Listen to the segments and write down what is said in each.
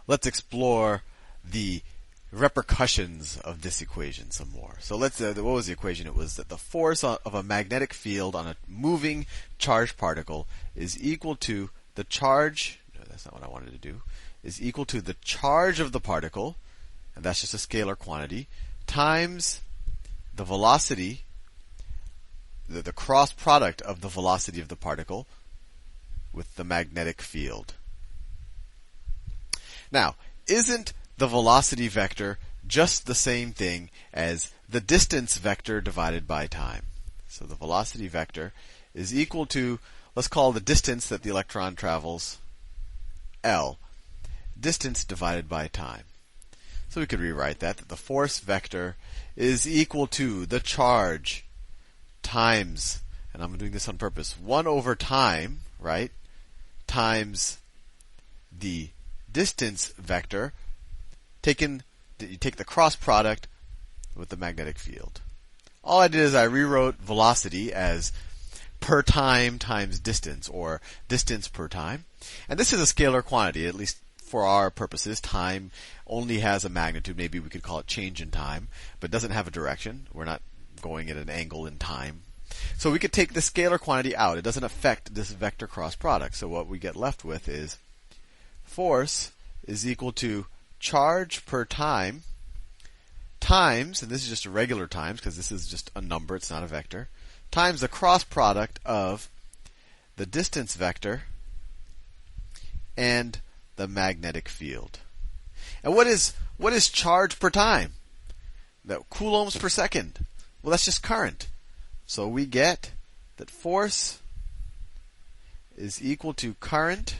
let's explore the repercussions of this equation some more. So let's, what was the equation? It was that the force of a magnetic field on a moving charged particle is equal to the charge, no, that's not what I wanted to do, is equal to the charge of the particle, and that's just a scalar quantity, times the velocity, the cross product of the velocity of the particle with the magnetic field. Now, isn't the velocity vector just the same thing as the distance vector divided by time? So the velocity vector is equal to, let's call the distance that the electron travels L. Distance divided by time. So we could rewrite that the force vector is equal to the charge times, and I'm doing this on purpose, 1 over time, right, times the distance vector, you take the cross product with the magnetic field. All I did is I rewrote velocity as per time times distance, or distance per time. And this is a scalar quantity, at least for our purposes. Time only has a magnitude. Maybe we could call it change in time, but doesn't have a direction. We're not going at an angle in time. So we could take the scalar quantity out. It doesn't affect this vector cross product. So what we get left with is force is equal to charge per time times, and this is just a regular times because this is just a number, it's not a vector, times the cross product of the distance vector and the magnetic field. And what is charge per time? That coulombs per second. Well, that's just current. So we get that force is equal to current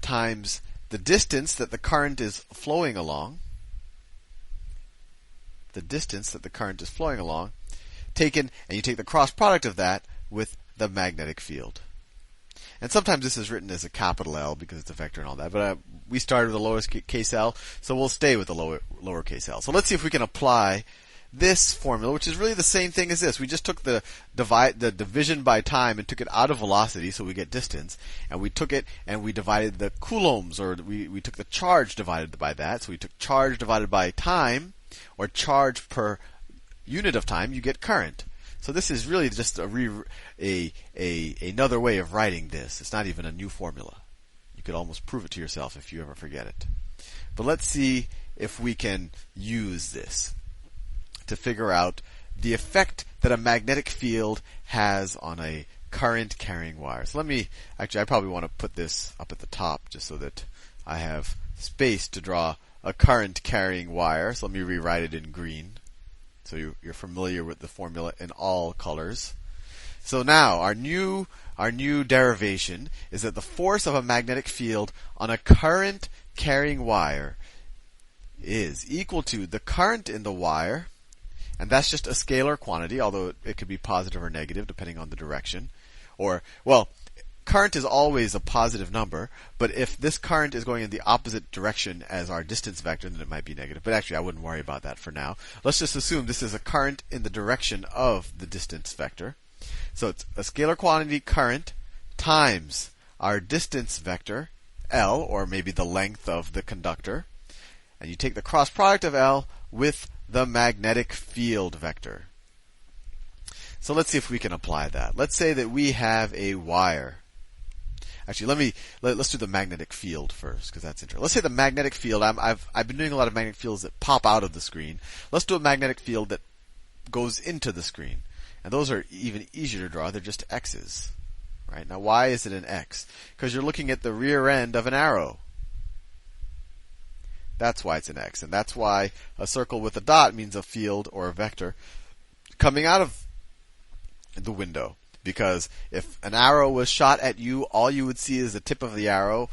times the distance that the current is flowing along. The distance that the current is flowing along, taken, and you take the cross product of that with the magnetic field. And sometimes this is written as a capital L because it's a vector and all that, but we started with a lowercase l, so we'll stay with the lowercase l. So let's see if we can apply this formula, which is really the same thing as this. We just took the division by time and took it out of velocity, so we get distance, and we took it and we divided the coulombs, or we took the charge divided by that. So we took charge divided by time, or charge per unit of time, you get current. So this is really just another way of writing this. It's not even a new formula. You could almost prove it to yourself if you ever forget it. But let's see if we can use this to figure out the effect that a magnetic field has on a current carrying wire. So I probably want to put this up at the top just so that I have space to draw a current carrying wire. So let me rewrite it in green, so you're familiar with the formula in all colors. So now our new derivation is that the force of a magnetic field on a current carrying wire is equal to the current in the wire, and that's just a scalar quantity, although it could be positive or negative depending on the direction. Or, well, current is always a positive number, but if this current is going in the opposite direction as our distance vector, then it might be negative. But actually, I wouldn't worry about that for now. Let's just assume this is a current in the direction of the distance vector. So it's a scalar quantity, current, times our distance vector, L, or maybe the length of the conductor. And you take the cross product of L with the magnetic field vector. So let's see if we can apply that. Let's say that we have a wire. Actually, let's do the magnetic field first, because that's interesting. Let's say the magnetic field. I've been doing a lot of magnetic fields that pop out of the screen. Let's do a magnetic field that goes into the screen, and those are even easier to draw. They're just x's, right? Now, why is it an x? Because you're looking at the rear end of an arrow. That's why it's an x, and that's why a circle with a dot means a field or a vector coming out of the window. Because if an arrow was shot at you, all you would see is the tip of the arrow,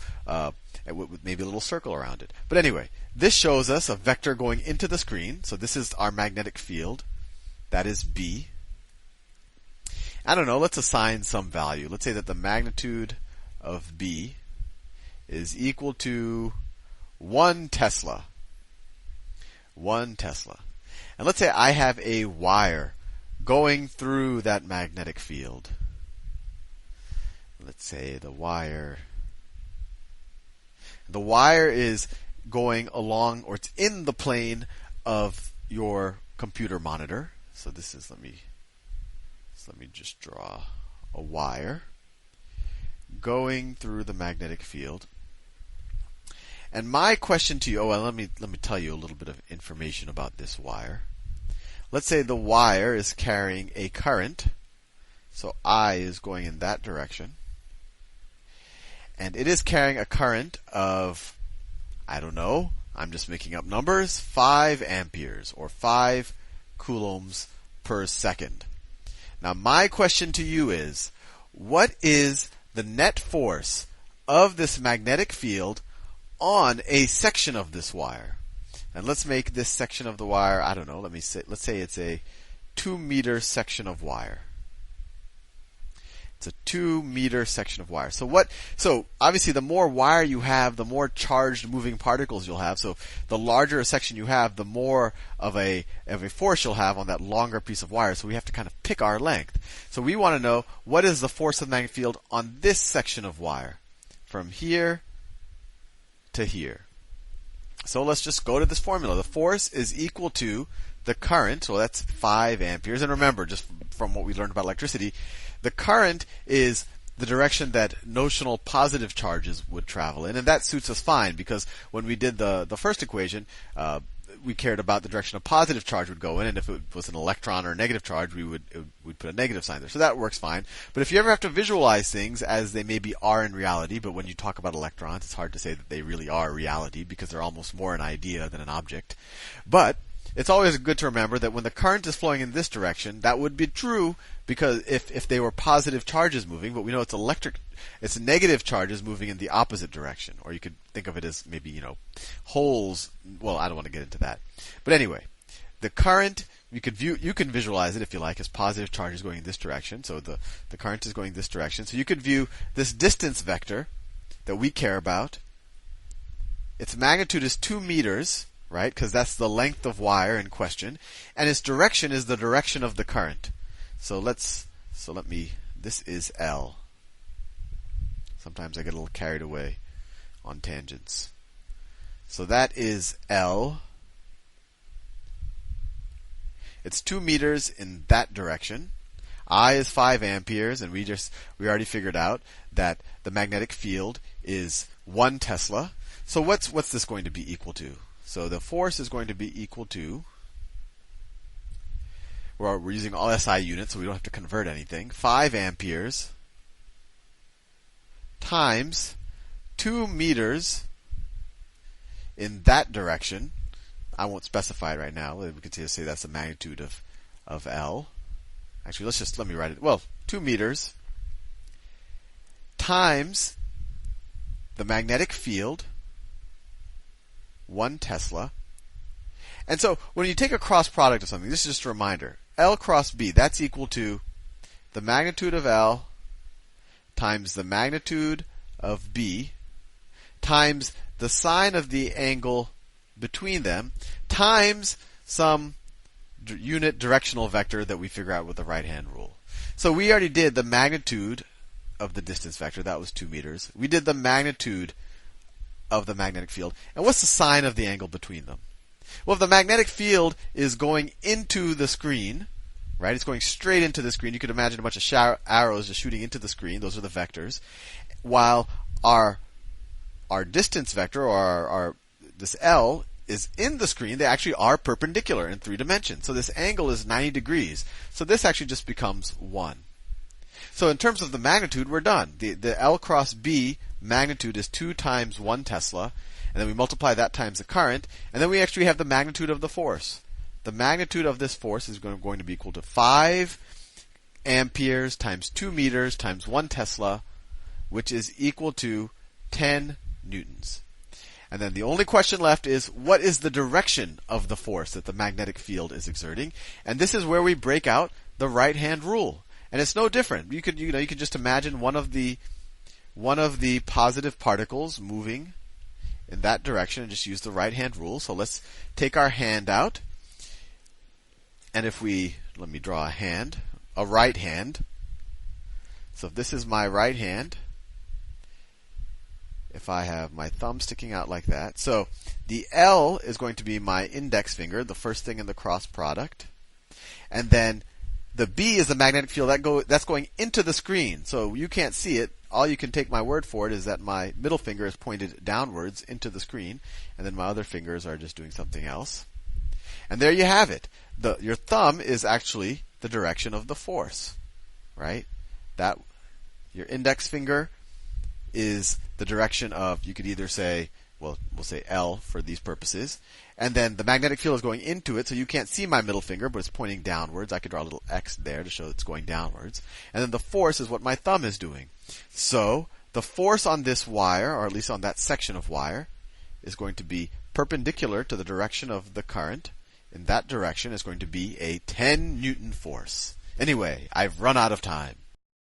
with maybe a little circle around it. But anyway, this shows us a vector going into the screen. So this is our magnetic field. That is B. I don't know, let's assign some value. Let's say that the magnitude of B is equal to 1 Tesla. 1 Tesla. And let's say I have a wire going through that magnetic field. Let's say the wire. The wire is going along, or it's in the plane of your computer monitor. So this is, let me just draw a wire going through the magnetic field. And my question to you, let me tell you a little bit of information about this wire. Let's say the wire is carrying a current. So I is going in that direction. And it is carrying a current of, I don't know, I'm just making up numbers, 5 amperes or 5 coulombs per second. Now my question to you is, what is the net force of this magnetic field on a section of this wire? And let's make this section of the wire, I don't know, let's say it's a 2-meter section of wire. It's a 2-meter section of wire. So obviously the more wire you have, the more charged moving particles you'll have. So the larger a section you have, the more of a force you'll have on that longer piece of wire. So we have to kind of pick our length. So we want to know, what is the force of the magnetic field on this section of wire? From here to here. So let's just go to this formula. The force is equal to the current, so that's 5 amperes. And remember, just from what we learned about electricity, the current is the direction that notional positive charges would travel in, and that suits us fine, because when we did the first equation, we cared about the direction a positive charge would go in, and if it was an electron or a negative charge, we'd put a negative sign there. So that works fine. But if you ever have to visualize things as they maybe are in reality, but when you talk about electrons, it's hard to say that they really are reality, because they're almost more an idea than an object. But it's always good to remember that when the current is flowing in this direction, that would be true, because if they were positive charges moving, but we know it's negative charges moving in the opposite direction. Or you could think of it as maybe, holes. Well, I don't want to get into that. But anyway, the current, you can visualize it if you like as positive charges going in this direction. So the current is going this direction. So you could view this distance vector that we care about. Its magnitude is 2 meters, right? Because that's the length of wire in question. And its direction is the direction of the current. This is L. Sometimes I get a little carried away on tangents. So that is L. It's 2 meters in that direction. I is 5 amperes, and we already figured out that the magnetic field is 1 Tesla. So what's this going to be equal to? So the force is going to be equal to, we're using all SI units, so we don't have to convert anything, 5 amperes times 2 meters in that direction. I won't specify it right now. We can just say that's the magnitude of L. Actually, let me write it. Well, 2 meters times the magnetic field, 1 Tesla. And so when you take a cross product of something, this is just a reminder. L cross B, that's equal to the magnitude of L times the magnitude of B times the sine of the angle between them times some unit directional vector that we figure out with the right-hand rule. So we already did the magnitude of the distance vector. That was 2 meters. We did the magnitude of the magnetic field. And what's the sine of the angle between them? Well, if the magnetic field is going into the screen, right? It's going straight into the screen. You could imagine a bunch of arrows just shooting into the screen. Those are the vectors. While our distance vector, or this L, is in the screen, they actually are perpendicular in 3 dimensions. So this angle is 90 degrees. So this actually just becomes 1. So in terms of the magnitude, we're done. The L cross B magnitude is 2 times 1 Tesla. And then we multiply that times the current. And then we actually have the magnitude of the force. The magnitude of this force is going to be equal to 5 amperes times 2 meters times 1 Tesla, which is equal to 10 newtons. And then the only question left is, what is the direction of the force that the magnetic field is exerting? And this is where we break out the right-hand rule. And it's no different. You could just imagine one of the positive particles moving in that direction and just use the right-hand rule. So let's take our hand out. And let me draw a right hand. So if this is my right hand, if I have my thumb sticking out like that. So the L is going to be my index finger, the first thing in the cross product. And then the B is the magnetic field that's going into the screen. So you can't see it. All you can take my word for it is that my middle finger is pointed downwards into the screen, and then my other fingers are just doing something else. And there you have it. Your thumb is actually the direction of the force, right? Your index finger is the direction of, you could either say, well, we'll say L for these purposes. And then the magnetic field is going into it, so you can't see my middle finger, but it's pointing downwards. I could draw a little X there to show it's going downwards. And then the force is what my thumb is doing. So the force on this wire, or at least on that section of wire, is going to be perpendicular to the direction of the current. In that direction is going to be a 10 Newton force. Anyway, I've run out of time.